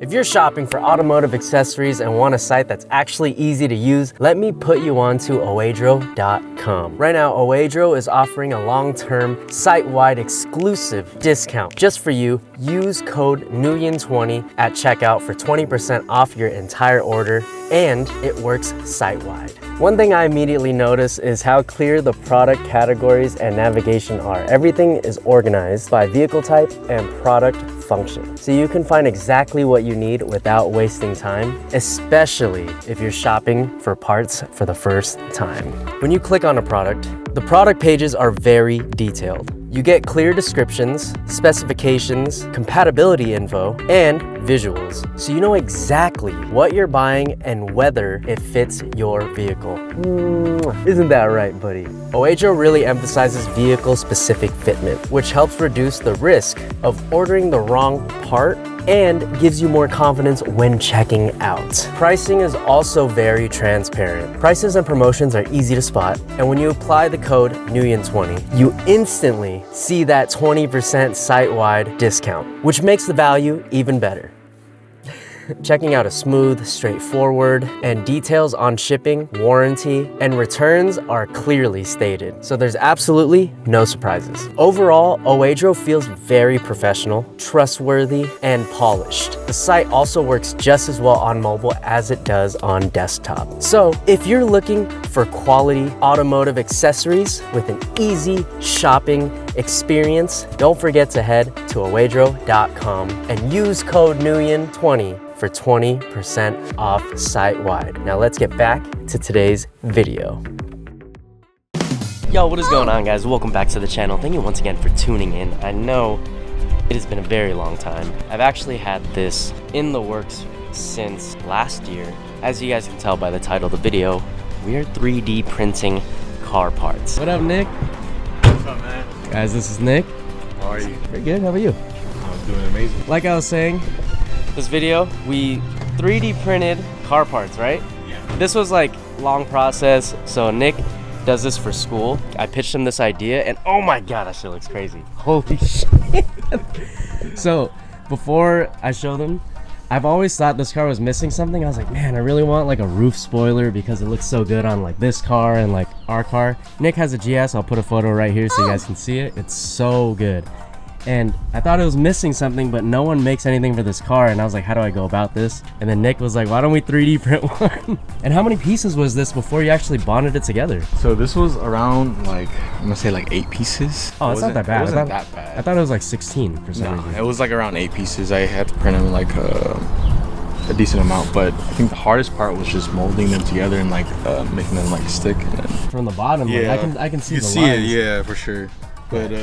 If you're shopping for automotive accessories and want a site that's actually easy to use, let me put you on to LiQWYD.com. Right now, LiQWYD is offering a long-term, site-wide exclusive discount just for you. Use code Nguyen20 at checkout for 20% off your entire order, and it works site-wide. One thing I immediately notice is how clear the product categories and navigation are. Everything is organized by vehicle type and product function, so you can find exactly what you need without wasting time, especially if you're shopping for parts for the first time. When you click on a product, the product pages are very detailed. You get clear descriptions, specifications, compatibility info, and visuals, so you know exactly what you're buying and whether it fits your vehicle. Isn't that right, buddy? LiQWYD really emphasizes vehicle-specific fitment, which helps reduce the risk of ordering the wrong part and gives you more confidence when checking out. Pricing is also very transparent. Prices and promotions are easy to spot, and when you apply the code Nguyen20, you instantly see that 20% site-wide discount, which makes the value even better. Checking out is smooth, straightforward, and details on shipping, warranty, and returns are clearly stated, so there's absolutely no surprises. Overall, LiQWYD feels very professional, trustworthy, and polished. The site also works just as well on mobile as it does on desktop. So if you're looking for quality automotive accessories with an easy shopping experience, don't forget to head to LiQWYD.com and use code Nguyen20 for 20% off site-wide. Now let's get back to today's video. Yo, what is going on, guys? Welcome back to the channel. Thank you once again for tuning in. I know it has been a very long time. I've actually had this in the works since last year. As you guys can tell by the title of the video, we are 3D printing car parts. What up, Nick? What's up, man? Guys, this is Nick. How are you? Pretty good. How about you? I'm doing amazing. Like I was saying, this video, we 3D printed car parts, right? Yeah. This was like long process. So Nick does this for school. I pitched him this idea and oh my God, that shit looks crazy. Holy shit. So before I showed him, I've always thought this car was missing something. I was like, man, I really want like a roof spoiler because it looks so good on like this car and like our car. Nick has a GS. I'll put a photo right here so you guys can see it. It's so good. And I thought it was missing something, but no one makes anything for this car. And I was like, how do I go about this? And then Nick was like, why don't we 3D print one? And how many pieces was this before you actually bonded it together? So this was around like, I'm gonna say like 8 pieces. Oh, it's not that bad. It wasn't that bad. I thought it was like 16 for some reason. It was like around 8 pieces. I had to print them like a decent amount, but I think the hardest part was just molding them together and like making them like stick. And from the bottom, yeah, like, I can see you the see lines. it, yeah, for sure. But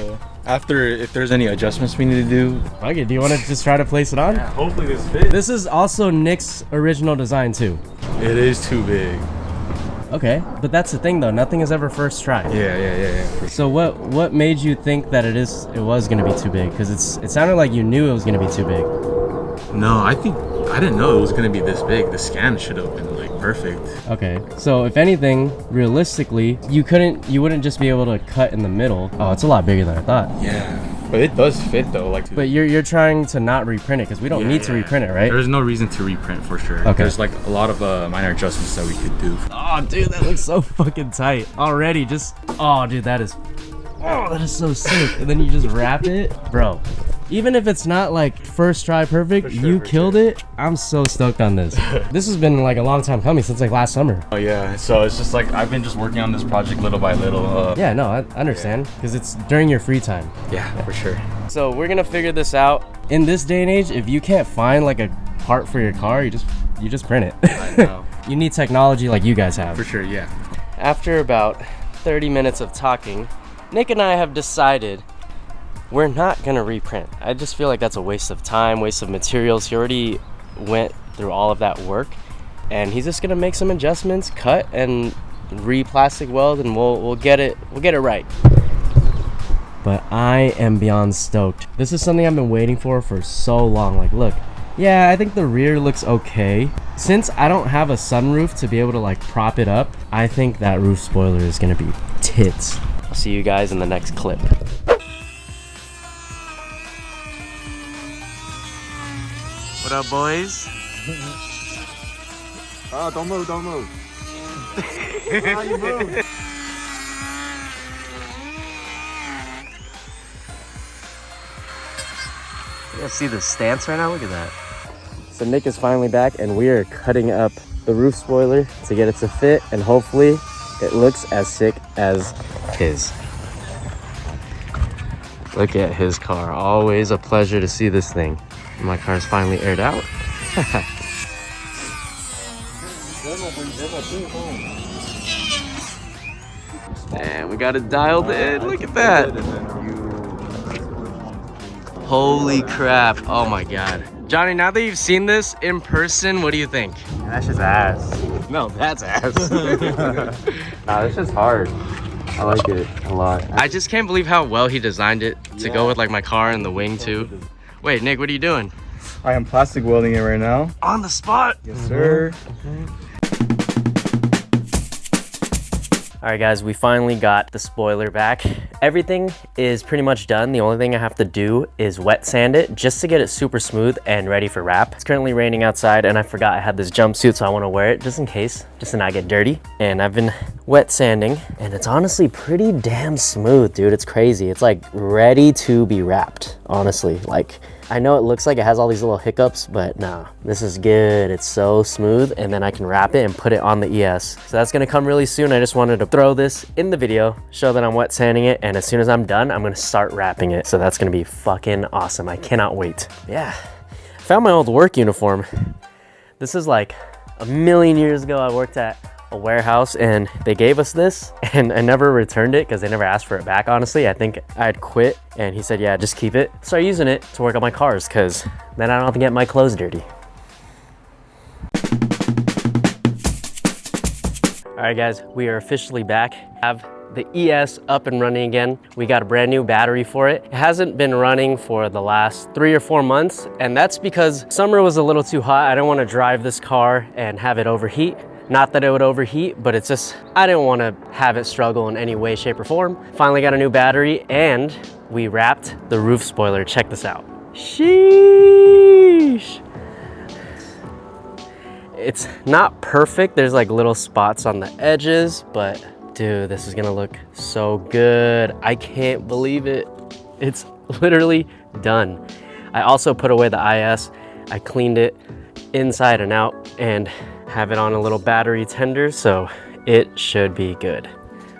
after, if there's any adjustments we need to do. Okay, do you want to just try to place it on? Yeah, hopefully this fits. This is also Nick's original design too. It is too big. Okay, but that's the thing though, nothing is ever first try. Yeah. For sure. So what made you think that it was gonna be too big? Because it sounded like you knew it was gonna be too big. No, I didn't know it was gonna be this big. The scan should have been like perfect. Okay, so if anything, realistically, you wouldn't just be able to cut in the middle. Oh, it's a lot bigger than I thought. Yeah, but it does fit though. Like, but you're trying to not reprint it because we don't need to reprint it, right? There's no reason to reprint for sure. Okay. There's like a lot of minor adjustments that we could do. Oh, dude, that looks so fucking tight already. Oh, dude, that is so sick. And then you just wrap it, bro. Even if it's not like first try perfect, you killed it. I'm so stoked on this. This has been like a long time coming since like last summer. Oh yeah, so it's just like I've been just working on this project little by little. Yeah, no, I understand because it's during your free time. Yeah, for sure. So we're gonna figure this out. In this day and age, if you can't find like a part for your car, you just print it. I know. You need technology like you guys have. For sure, yeah. After about 30 minutes of talking, Nick and I have decided we're not gonna reprint. I just feel like that's a waste of time, waste of materials. He already went through all of that work and he's just gonna make some adjustments, cut and re-plastic weld, and we'll get it right. But I am beyond stoked. This is something I've been waiting for so long. Like, look, yeah, I think the rear looks okay. Since I don't have a sunroof to be able to like prop it up, I think that roof spoiler is gonna be tits. I'll see you guys in the next clip. it up, boys. Oh, don't move, don't move. How you move? You guys see the stance right now? Look at that. So Nick is finally back and we are cutting up the roof spoiler to get it to fit, and hopefully it looks as sick as his. Look at his car. Always a pleasure to see this thing. My car is finally aired out. And we got it dialed in. Look at that. Holy crap. Oh my God. Johnny, now that you've seen this in person, what do you think? That's just ass. No, that's ass. Nah, it's just hard. I like it a lot. I just can't believe how well he designed it to go with like my car and the wing too. Wait, Nick, what are you doing? I am plastic welding it right now. On the spot? Yes, sir. All right, guys, we finally got the spoiler back. Everything is pretty much done. The only thing I have to do is wet sand it just to get it super smooth and ready for wrap. It's currently raining outside and I forgot I had this jumpsuit, so I want to wear it just in case, just to not get dirty. And I've been wet sanding and it's honestly pretty damn smooth, dude. It's crazy. It's like ready to be wrapped, honestly. Like, I know it looks like it has all these little hiccups, but nah, this is good. It's so smooth, and then I can wrap it and put it on the ES. So that's gonna come really soon. I just wanted to throw this in the video, show that I'm wet sanding it, and as soon as I'm done, I'm gonna start wrapping it. So that's gonna be fucking awesome. I cannot wait. Yeah, I found my old work uniform. This is like a million years ago. I worked at a warehouse and they gave us this and I never returned it because they never asked for it back, honestly. I think I'd quit and he said, yeah, just keep it. Start using it to work on my cars because then I don't have to get my clothes dirty. All right, guys, we are officially back. Have the ES up and running again. We got a brand new battery for it. It hasn't been running for the last 3 or 4 months, and that's because summer was a little too hot. I don't want to drive this car and have it overheat. Not that it would overheat, but it's just, I didn't want to have it struggle in any way, shape, or form. Finally got a new battery and we wrapped the roof spoiler. Check this out. Sheesh. It's not perfect. There's like little spots on the edges, but dude, this is gonna look so good. I can't believe it. It's literally done. I also put away the IS. I cleaned it inside and out and have it on a little battery tender, so it should be good.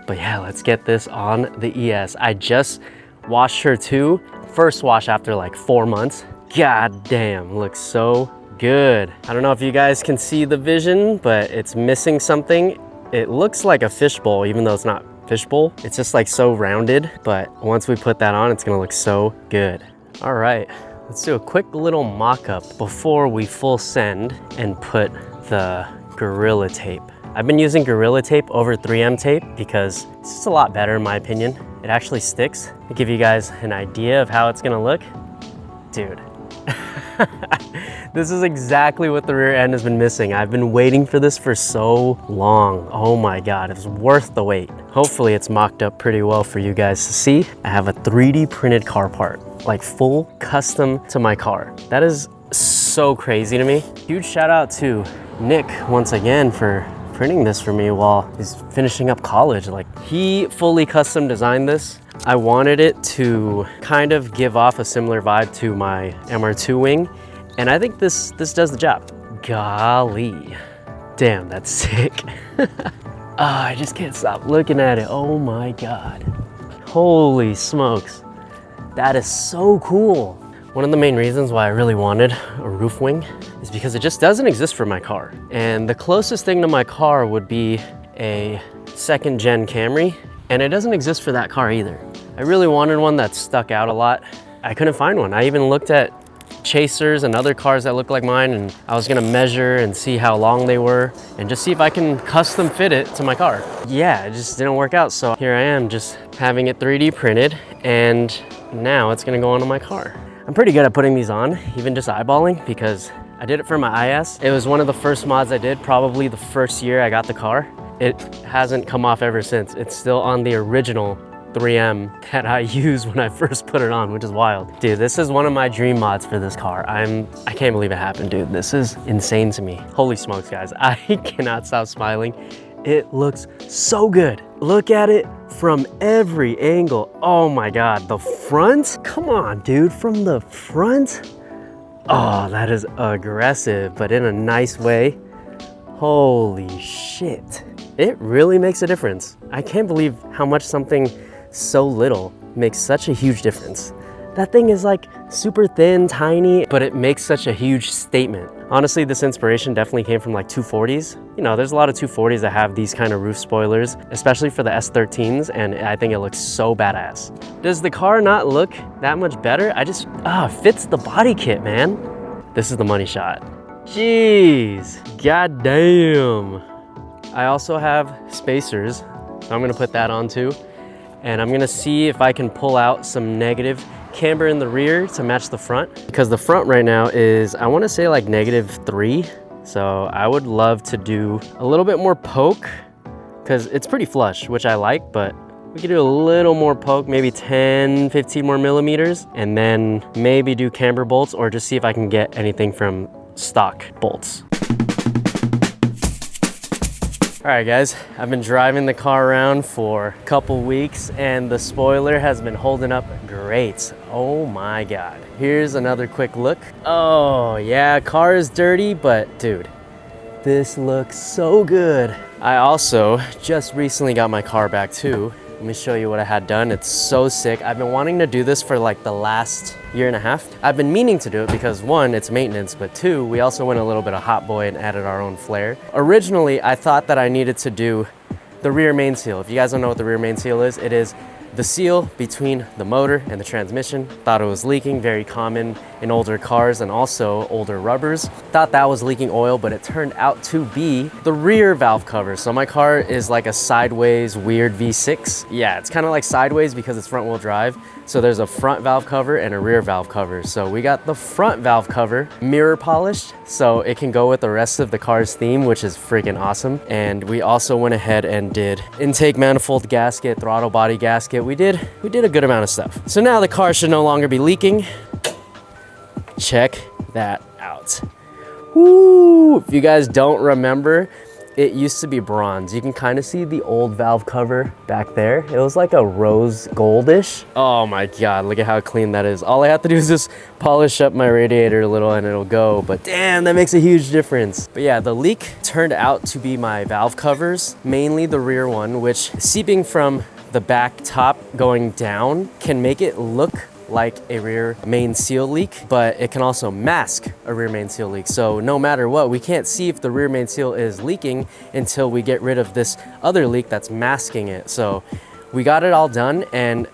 But yeah, let's get this on the ES. I just washed her too. First wash after like 4 months. God damn, looks so good. I don't know if you guys can see the vision, but it's missing something. It looks like a fishbowl, even though it's not fishbowl. It's just like so rounded, but once we put that on, it's gonna look so good. All right, let's do a quick little mock-up before we full send and put the Gorilla Tape. I've been using Gorilla Tape over 3M tape because it's just a lot better in my opinion. It actually sticks. To give you guys an idea of how it's gonna look, dude. This is exactly what the rear end has been missing. I've been waiting for this for so long. Oh my God, it's worth the wait. Hopefully it's mocked up pretty well for you guys to see. I have a 3D printed car part, like full custom to my car. That is so crazy to me. Huge shout out to Nick once again for printing this for me while he's finishing up college. Like, he fully custom designed this. I wanted it to kind of give off a similar vibe to my MR2 wing, and I think this does the job. Golly, damn, that's sick. I just can't stop looking at it. Oh my God, holy smokes, that is so cool. One of the main reasons why I really wanted a roof wing is because it just doesn't exist for my car. And the closest thing to my car would be a 2nd gen Camry, and it doesn't exist for that car either. I really wanted one that stuck out a lot. I couldn't find one. I even looked at Chasers and other cars that look like mine, and I was gonna measure and see how long they were and just see if I can custom fit it to my car. Yeah, it just didn't work out. So here I am just having it 3D printed, and now it's gonna go onto my car. I'm pretty good at putting these on, even just eyeballing, because I did it for my IS. It was one of the first mods I did, probably the first year I got the car. It hasn't come off ever since. It's still on the original 3M that I used when I first put it on, which is wild. Dude, this is one of my dream mods for this car. I can't believe it happened, dude. This is insane to me. Holy smokes, guys. I cannot stop smiling. It looks so good. Look at it from every angle. Oh my God, the front? Come on, dude, from the front? Oh, that is aggressive, but in a nice way. Holy shit. It really makes a difference. I can't believe how much something so little makes such a huge difference. That thing is like super thin, tiny, but it makes such a huge statement. Honestly, this inspiration definitely came from like 240s. You know, there's a lot of 240s that have these kind of roof spoilers, especially for the S13s, and I think it looks so badass. Does the car not look that much better? It fits the body kit, man. This is the money shot. Jeez, goddamn. I also have spacers, so I'm gonna put that on too. And I'm gonna see if I can pull out some negative camber in the rear to match the front, because the front right now is, I wanna say like -3. So I would love to do a little bit more poke, because it's pretty flush, which I like, but we could do a little more poke, maybe 10, 15 more millimeters, and then maybe do camber bolts, or just see if I can get anything from stock bolts. All right, guys, I've been driving the car around for a couple weeks and the spoiler has been holding up great. Oh my God. Here's another quick look. Oh yeah, car is dirty, but dude, this looks so good. I also just recently got my car back too. Let me show you what I had done. It's so sick. I've been wanting to do this for like the last 1.5 years. I've been meaning to do it because one, it's maintenance, but two, we also went a little bit of hot boy and added our own flair. Originally, I thought that I needed to do the rear main seal. If you guys don't know what the rear main seal is, it is the seal between the motor and the transmission. Thought it was leaking, very common in older cars and also older rubbers. Thought that was leaking oil, but it turned out to be the rear valve cover. So my car is like a sideways weird V6. Yeah, it's kind of like sideways because it's front wheel drive. So there's a front valve cover and a rear valve cover. So we got the front valve cover mirror polished so it can go with the rest of the car's theme, which is freaking awesome. And we also went ahead and did intake manifold gasket, throttle body gasket. We did a good amount of stuff. So now the car should no longer be leaking. Check that out. Woo! If you guys don't remember, it used to be bronze. You can kind of see the old valve cover back there. It was like a rose goldish. Oh my God, look at how clean that is. All I have to do is just polish up my radiator a little and it'll go, but damn, that makes a huge difference. But yeah, the leak turned out to be my valve covers, mainly the rear one, which seeping from the back top going down can make it look like a rear main seal leak, but it can also mask a rear main seal leak. So no matter what, we can't see if the rear main seal is leaking until we get rid of this other leak that's masking it. So we got it all done and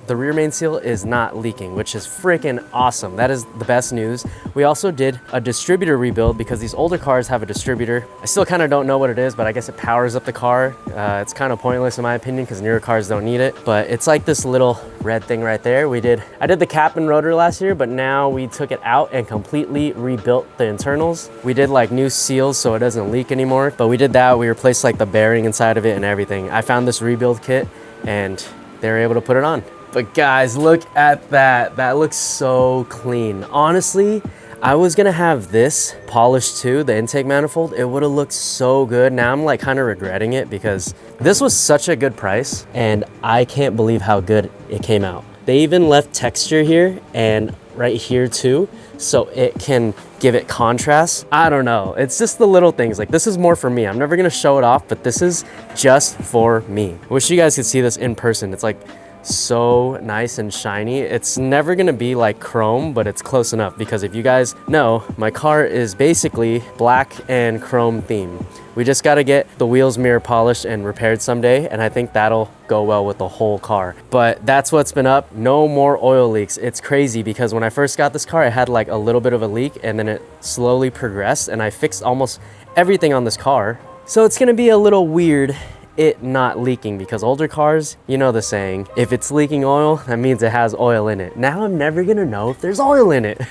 the rear main seal is not leaking, which is freaking awesome. That is the best news. We also did a distributor rebuild because these older cars have a distributor. I still kind of don't know what it is, but I guess it powers up the car. It's kind of pointless in my opinion because newer cars don't need it, but it's like this little red thing right there. I did the cap and rotor last year, but now we took it out and completely rebuilt the internals. We did like new seals so it doesn't leak anymore, but we did that. We replaced like the bearing inside of it and everything. I found this rebuild kit and they were able to put it on. But guys, look at that. That looks so clean. Honestly, I was gonna have this polished too, the intake manifold. It would have looked so good. Now I'm like kind of regretting it because this was such a good price and I can't believe how good it came out. They even left texture here and right here too, so it can give it contrast. I don't know, it's just the little things. Like this is more for me. I'm never gonna show it off, but this is just for me. I wish you guys could see this in person. It's like so nice and shiny. It's never gonna be like chrome, but it's close enough because if you guys know, my car is basically black and chrome theme. We just gotta get the wheels mirror polished and repaired someday, and I think that'll go well with the whole car. But that's what's been up. No more oil leaks. It's crazy because when I first got this car, I had like a little bit of a leak and then it slowly progressed and I fixed almost everything on this car. So it's gonna be a little weird it not leaking, because older cars, you know the saying, if it's leaking oil, that means it has oil in it. Now I'm never gonna know if there's oil in it.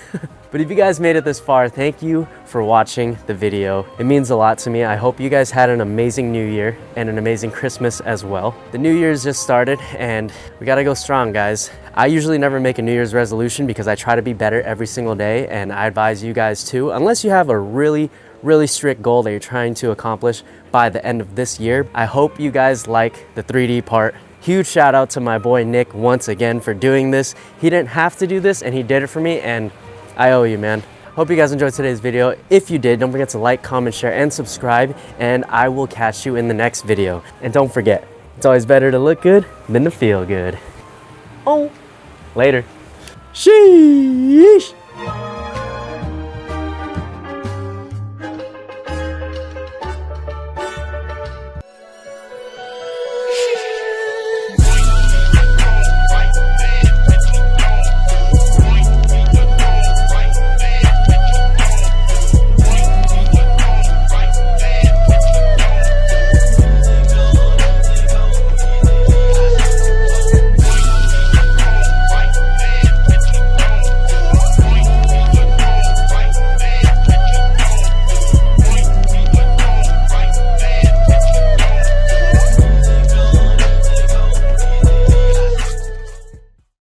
But if you guys made it this far, thank you for watching the video. It means a lot to me. I hope you guys had an amazing New Year and an amazing Christmas as well. The New Year's just started and we gotta go strong, guys. I usually never make a New Year's resolution because I try to be better every single day, and I advise you guys too, unless you have a really strict goal that you're trying to accomplish by the end of this year. I hope you guys like the 3D part. Huge shout out to my boy Nick once again for doing this. He didn't have to do this and he did it for me, and I owe you, man. Hope you guys enjoyed today's video. If you did, don't forget to like, comment, share, and subscribe, and I will catch you in the next video. And don't forget, it's always better to look good than to feel good. Oh, later. Sheesh.